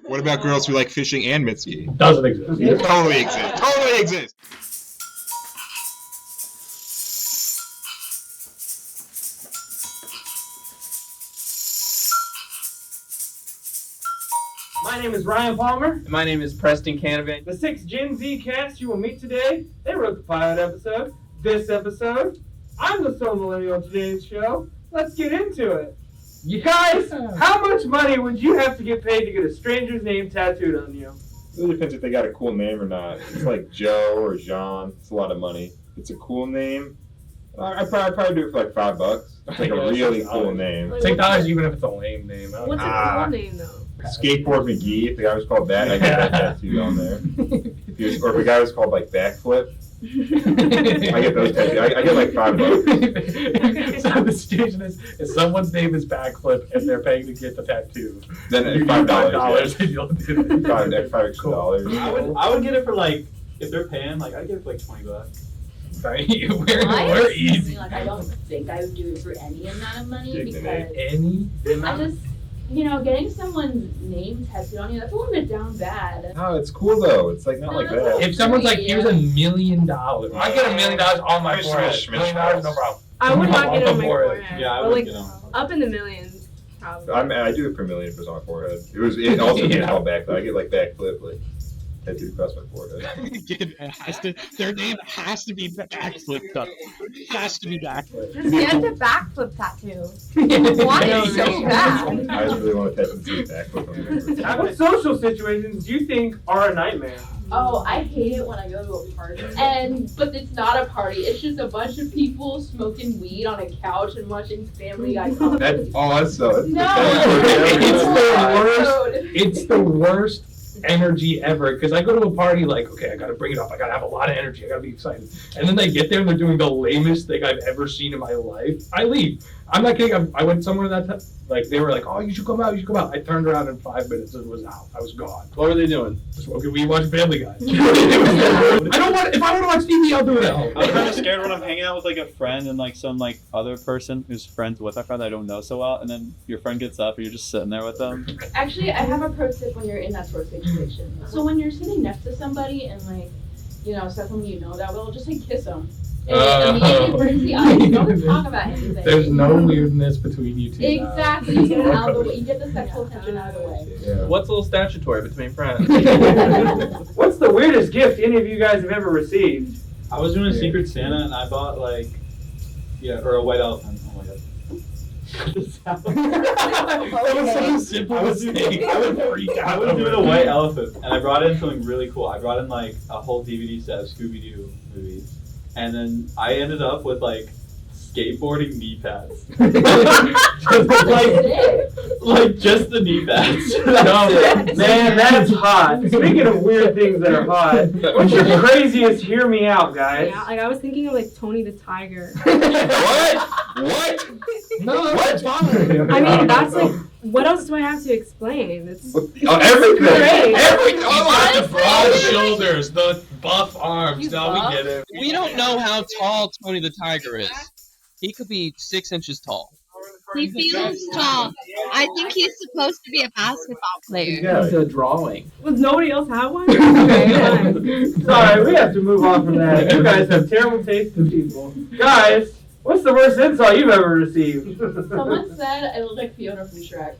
What about girls who like fishing and Mitski? Doesn't exist. Totally exists. Totally exists. My name is Ryan Palmer. My name is Preston Canavan. The 6 Gen Z cast you will meet today, they wrote the pilot episode. This episode, I'm the sole millennial of today's show. Let's get into it. You guys, how much money would you have to get paid to get a stranger's name tattooed on you? It really depends if they got a cool name or not. It's like Joe or Jean. It's a lot of money. If it's a cool name, I'd probably do it for like $5. It's like a really cool name. $6 even if it's a lame name. What's a cool name though? Skateboard McGee. If the guy was called that, I get that tattooed on there. Or if the guy was called like Backflip, I get those tattooed. I get like $5. So the situation is, if someone's name is Backflip and they're paying to get the tattoo, Then you $5. $5 Yeah. and you'll do it. $5 extra dollars. I would get it for like, if they're paying, like I'd get it for like $20. Right? We're easy. Like, I don't think I would do it for any amount of money because Any? I just, getting someone's name tattooed on you, that's a little bit down bad. No, it's cool though. It's like not like that. If someone's like, here's $1 million, I get $1 million on my forehead. Smish, $1 million, no problem. I would not get it on my Forehead. forehead. Yeah, I but would like get on. up in the millions, probably. I do it per million if it's on my forehead. It also gets all back. I get like Backflip, like tattooed across my forehead. Their name has to be Backflip. Has to be Backflip. Just get the backflip tattoo. Want it so bad. I just really want to tattoo Backflip on my What social situations do you think are a nightmare? Oh, I hate it when I go to a party. But it's not a party. It's just a bunch of people smoking weed on a couch and watching Family Guy comedy. That's so. It's the worst energy ever, because I go to a party like, okay, I gotta bring it up, I gotta have a lot of energy, I gotta be excited, and then they get there and they're doing the lamest thing I've ever seen in my life. I leave. I'm not kidding. I went somewhere that time, like they were like, oh, you should come out, I turned around in 5 minutes and was out. I was gone. What were they doing? Smoking weed, watching Family Guy. If I want to watch TV, I'll do it at home. I'm kind of scared when I'm hanging out with like a friend and like some like other person who's friends with a friend I don't know so well, and then your friend gets up and you're just sitting there with them. Actually, I have a pro tip when you're in that sort of situation. So when you're sitting next to somebody and like, someone you know that well, just like kiss them. And immediately brings the eyes. Don't talk about anything. There's no weirdness between you two. Exactly. You get it out of the way. You get the sexual tension out of the way. Yeah. What's a little statutory between friends? What's the weirdest gift any of you guys have ever received? I was doing a Secret Santa and I bought like, or a white elephant. Oh my god. That was such a simple mistake. I would freak out. I was doing a white elephant and I brought in something really cool. I brought in like a whole DVD set of Scooby-Doo movies. And then I ended up with like skateboarding knee pads. like just the knee pads. Man, that's hot. Speaking of weird things that are hot, what's your craziest hear me out, guys? Yeah, like I was thinking of like Tony the Tiger. What? No, what's fine. I mean, that's like, what else do I have to explain? It's Everything. great. Everything. The broad shoulders, the buff arms. He's No, we buff. get it. We don't know how tall Tony the Tiger is. He could be 6 inches tall. He feels tall. I think he's supposed to be a basketball player. It's a drawing. Does nobody else have one? Okay, fine. Sorry, we have to move on from that. You guys have terrible taste in people. Guys, what's the worst insult you've ever received? Someone said I look like Fiona from Shrek.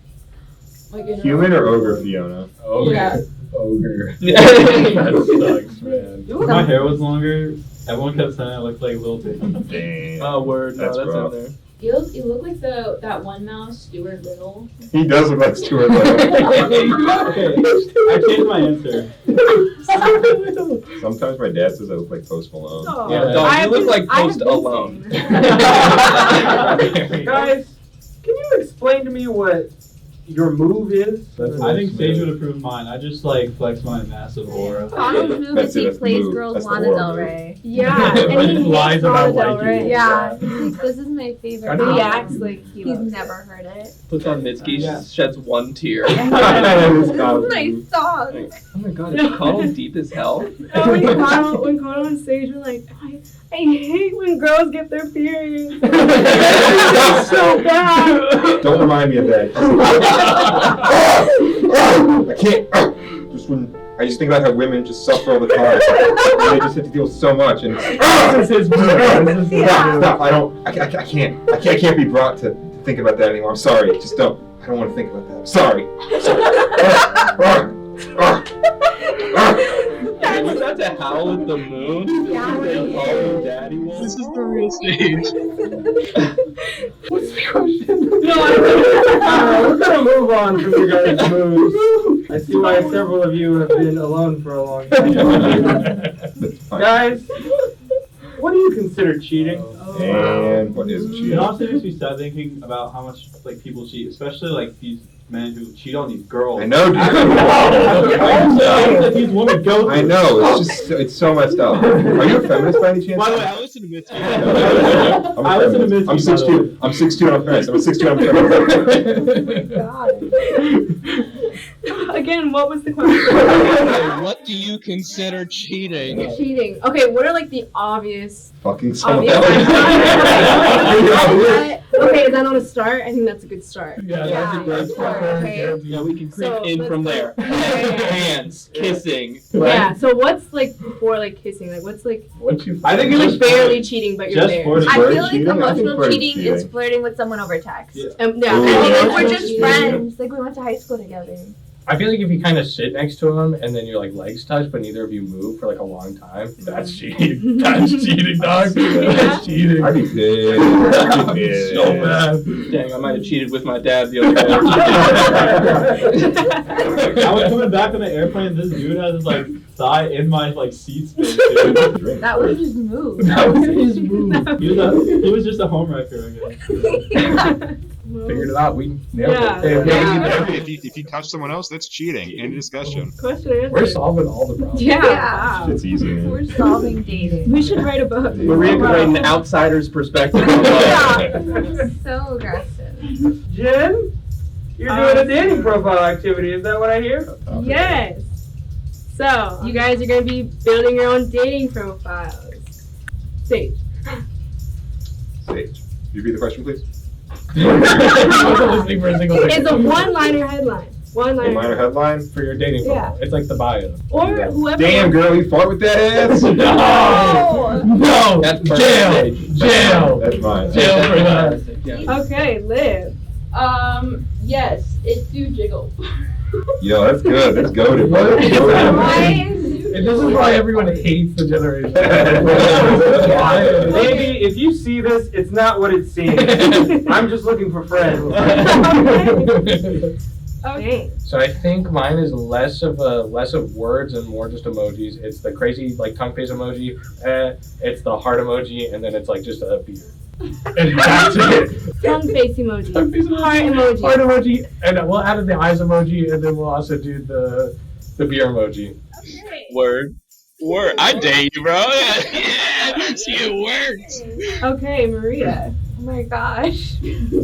Like in Human or ogre Fiona? Ogre. Yeah. Ogre. That sucks, man. My hair was longer. Everyone kept saying I looked like Lil Dicky. Damn. Oh, word. No, That's that's rough. in there. You look like that one mouse, Stuart Little. He does look like Stuart Little. Okay, I changed my answer. Sometimes my dad says I look like Post Malone. Oh, Yeah, dog, I you look have like I have Post been Alone. saying. Guys, can you explain to me what your move is? I think Sage would approve of mine. I just like flex my massive aura. Connor's move That's is he it, plays move. girls That's the Lana horror Del move. Rey. Yeah, and he Lies hates about Lana Del liking Rey. you. Yeah, This is my favorite. I but know. he album. acts like he He's loves never heard it. Puts on Mitski, Yeah. sheds one tear. Nice song. Oh my god, it's calm deep as hell. Oh, when Connell and Sage were like, I hate when girls get their periods. It's so bad. Don't remind me of that. I can't. Just when I just think about how women just suffer all the time. They just have to deal with so much. And This is his move. stop. I can't be brought to think about that anymore. I'm sorry. Just don't. I don't want to think about that. I'm sorry. Was that to Howl at the Moon? Yeah. They call him Daddy Wolf? This is the real stage. What's the question? No, we're gonna move on from your guys' moves. I see why several of you have been alone for a long time. That's fine. Guys, what do you consider cheating? And what is It cheating? also makes me start thinking about how much like people cheat, especially like these men who cheat on these girls. I know, dude. That these women go through. I know. It's just it's so messed up. Are you a feminist by any chance? By the way, I listen to Mitski. I'm a feminist. I'm 6'2". I'm 6'2". I'm a feminist. I'm a 6'2". I'm a feminist. Again, what was the question? What do you consider cheating? Cheating. Okay, what are like the obvious? Fucking someone Obvious. else. Okay, is that on a start? I think that's a good start. Yeah, that's a great start. Okay. Yeah, we can creep So, in let's from go. there. Okay. Hands, kissing. Yeah. So what's like before like kissing? Like what's like? What you? I think it You're was like barely cheating, but you're just there. flirting. I Flirting feel like cheating? I think emotional flirting cheating is cheating. flirting with someone over text. Yeah. Yeah. Ooh. I mean, Yeah. like we're just cheating. friends. Like we went to high school together. I feel like if you kind of sit next to him and then your like legs touch, but neither of you move for like a long time, that's cheating. That's cheating, dog. That's cheating. I'd be pissed. I'd be pissed. So bad. Dang, I might have cheated with my dad the other day. I was coming back on the airplane. This dude has his like thigh in my like seat space. Dude. That was his move. That was his move. He was just a homewrecker, I guess. Figured it out. We nailed Yeah. it. Yeah. If you touch someone else, that's cheating. End of discussion. Question answer. We're solving all the problems. Yeah. Yeah. Wow. It's easy, man. We're solving dating. We should write a book. Maria could write an outsider's perspective on love. So aggressive. Jen, you're doing a dating profile activity. Is that what I hear? Yes. So you guys are gonna be building your own dating profiles. Sage. Sage. You repeat the question, please. I wasn't listening for a single It's second. a one-liner headline. One-liner. Minor headline. For your dating profile. It's like the bio. Or whoever. Damn, girl, you fought with that ass? No! No! That's perfect. Jail! Jail! That's mine. Jail for that. Yeah. Okay, Liv. Yes, it do jiggle. Yo, that's good. That's goated, brother. What? Why? And this is why everyone hates the generation. Maybe if you see this, it's not what it seems. I'm just looking for friends. Okay. So I think mine is less of words and more just emojis. It's the crazy like tongue face emoji. It's the heart emoji, and then it's like just a beard. And that's it. Tongue face emoji. Tongue face emoji. Heart emoji. Heart emoji, and we'll add the eyes emoji, and then we'll also do the beer emoji. Word. I dare you, bro. Yeah, see, it works. Okay, Maria. Oh my gosh.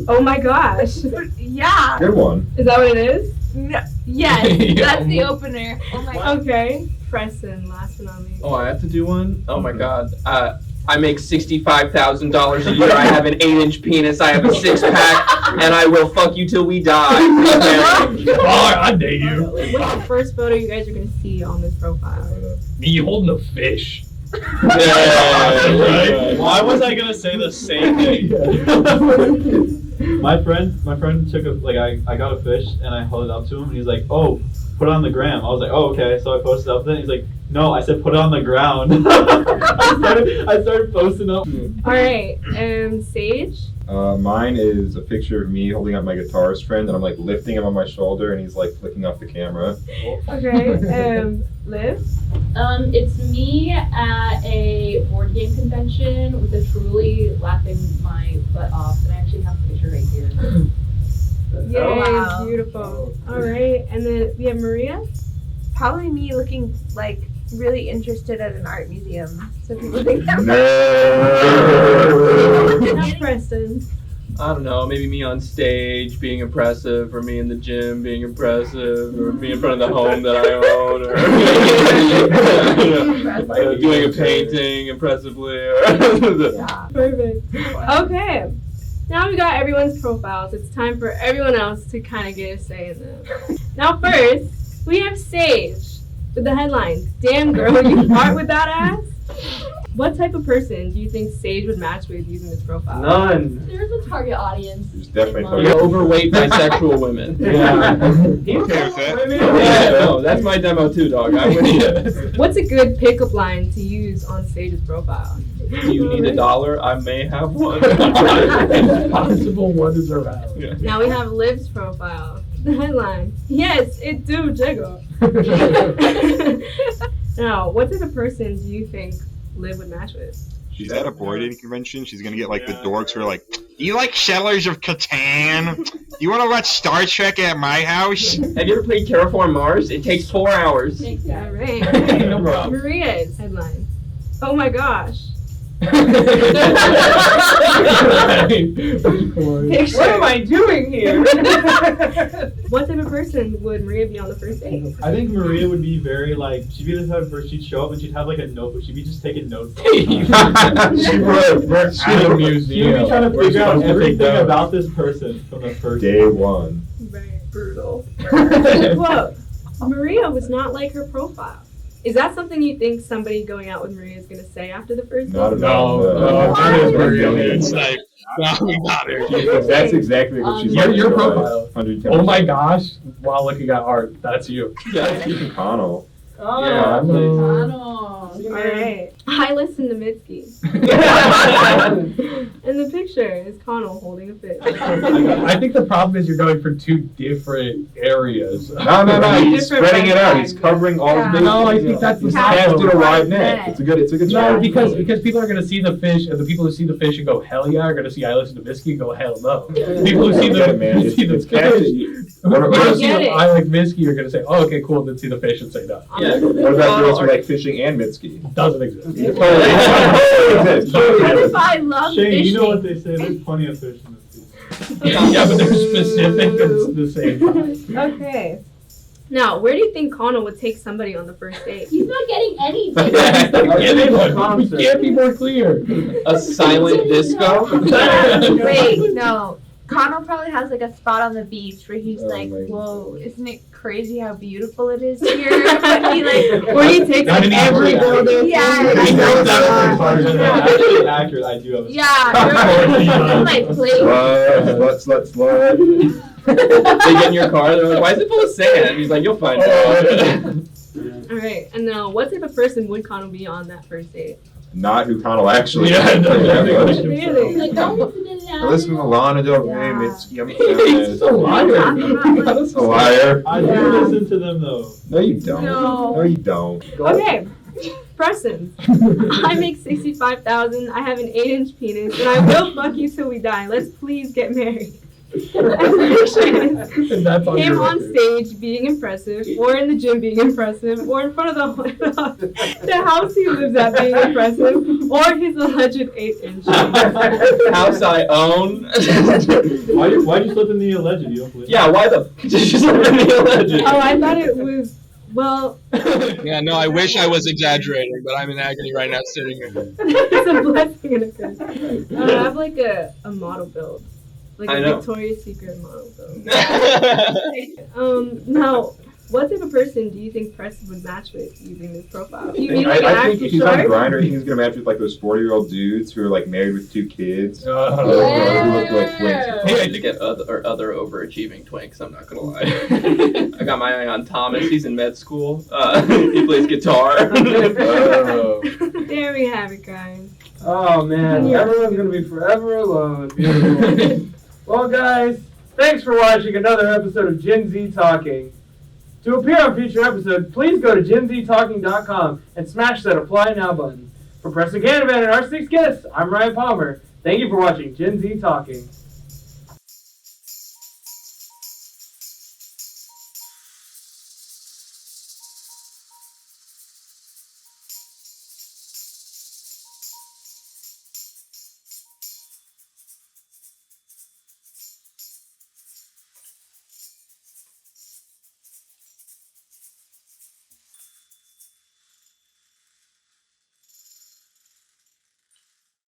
Oh my gosh. Yeah. Good one. Is that what it is? No. Yes. Yeah. That's the opener. Oh my god. Okay. Preston, last but not least. Oh, I have to do one? Oh my god. I make $65,000 a year. I have an 8-inch penis. I have a 6-pack, and I will fuck you till we die. I dare you. What's the first photo you guys are gonna see on this profile? Me holding a fish. Why was I gonna say the same thing? My friend took I got a fish and I held it up to him and he's like, oh, put it on the gram. I was like, oh, okay. So I posted up there. He's like, no, I said put it on the ground. I started posting up. All right. Sage. Mine is a picture of me holding up my guitarist friend, and I'm like lifting him on my shoulder, and he's like flicking off the camera. Okay. Liv. It's me at a board game convention with a Truly laughing my butt off, and I actually have a picture right here. Yay, wow. beautiful. All right, and then we have Maria. Probably me looking like really interested at an art museum. So people think that. Not Preston. I don't know, maybe me on stage being impressive, or me in the gym being impressive, or me in front of the home that I own, or doing a painting impressively. Perfect. Okay. Now we got everyone's profiles. It's time for everyone else to kind of get a say in them. Now first, we have Sage with the headline, "Damn girl, you fart with that ass?" What type of person do you think Sage would match with using this profile? None. There's a target audience. There's definitely in mind. You're overweight bisexual women. Yeah. He's okay with that. Yeah, no, that's my demo too, dog. I would. What's a good pickup line to use on Sage's profile? Do you need $1? I may have one. It's possible one is around. Yeah. Now we have Liv's profile. The headline, "Yes, it do jiggle." Now, what type of person do you think Liv would match with? She's at a board game convention. She's gonna get like the dorks who are like, "Do you like Settlers of Catan? You want to watch Star Trek at my house?" Have you ever played Terraform Mars? It takes 4 hours. All right. No problem. Maria's headline, "Oh my gosh." What am I doing here? What type of person would Maria be on the first date? I think Maria would be very like, she'd be the type of person, she'd show up and she'd have like a notebook. She'd be just taking notes. She would. We're at a She'd be museum. trying to We're figure out supposed to take everything notes. about this person from the first Day one. Very brutal. Quote, "Maria was not like her profile." Is that something you think somebody going out with Maria is going to say after the first date? Not at all. No. It's like, no, we got her. That's exactly what she's Your profile. 110%. Oh my gosh! While looking at art, that's you. Ethan Connell. Oh, Yeah. All right. I listen to Mitski. And the picture is Connell holding a fish. I think the problem is you're going for two different areas. No. He's Different spreading it out. background. He's covering all his bases. No, I think that's the He's casting a problem. wide net. It's a good No, strategy. because people are gonna see the fish, and the people who see the fish and go hell yeah are gonna see I listen to Misky and go hell no. People who see Get it, man. the see the It's fish, catchy. who What see get the it. I like Misky are gonna say oh okay cool, then see the fish and say no. Yeah. What about girls who like fishing and Mitski? Doesn't exist. Exists. What if I love Shane, fishing? you know what they say, there's plenty of fish in this sea. Yeah, but they're specific at the same time. Okay. Now, where do you think Connell would take somebody on the first date? He's not getting anything. We can't be more clear. A silent disco? Wait, no. Connell probably has like a spot on the beach where he's Oh like, my God. "Whoa, isn't it crazy how beautiful it is here?" But he like, Where he takes Not like, an every easy girl there. yeah, He knows that part. Actually accurate, I do have a yeah, my plate. Slut. They get in your car, they're like, "Why is it full of sand?" He's like, "You'll find out." All right. And now, what type of person would Connell be on that first date? Not who Connell actually Yeah, is. no, Really? Like, don't listen to that. I listen to Lana Del Rey, Yeah. Mitski. I'm a He's feminist. a liar. He's a liar. I do listen to them though. No, you don't. No. No, you don't. Okay. Preston. I make $65,000. I have an 8-inch penis, and I will fuck you till we die. Let's please get married. And that's on Him your on record. stage being impressive, or in the gym being impressive, or in front of the house he lives at being impressive, or his alleged 8-inch. House I own. Why'd you slip in the alleged? You don't believe Yeah, why the f did you slip in the alleged? Oh, I thought it was, well, Yeah, no, I wish I was exaggerating, but I'm in agony right now sitting here. it's a blessing and a curse. I have like a model build. Like I a know. Victoria's Secret model build. Now, what type of person do you think Preston would match with using this profile? You mean like an I think actual if he's on shark? Grindr, I think he's gonna match with like those 40-year-old dudes who are like married with 2 kids. Who Uh, look like twinks. Hey, I to get other overachieving twinks, I'm not gonna lie. I got my eye on Thomas, he's in med school. He plays guitar. Oh. There we have it, guys. Oh man, everyone's gonna be forever alone. Beautiful. Well, guys, thanks for watching another episode of Gen Z Talking. To appear on future episodes, please go to genztalking.com and smash that Apply Now button. For Preston Canavan and our 6 guests, I'm Ryan Palmer. Thank you for watching Gen Z Talking.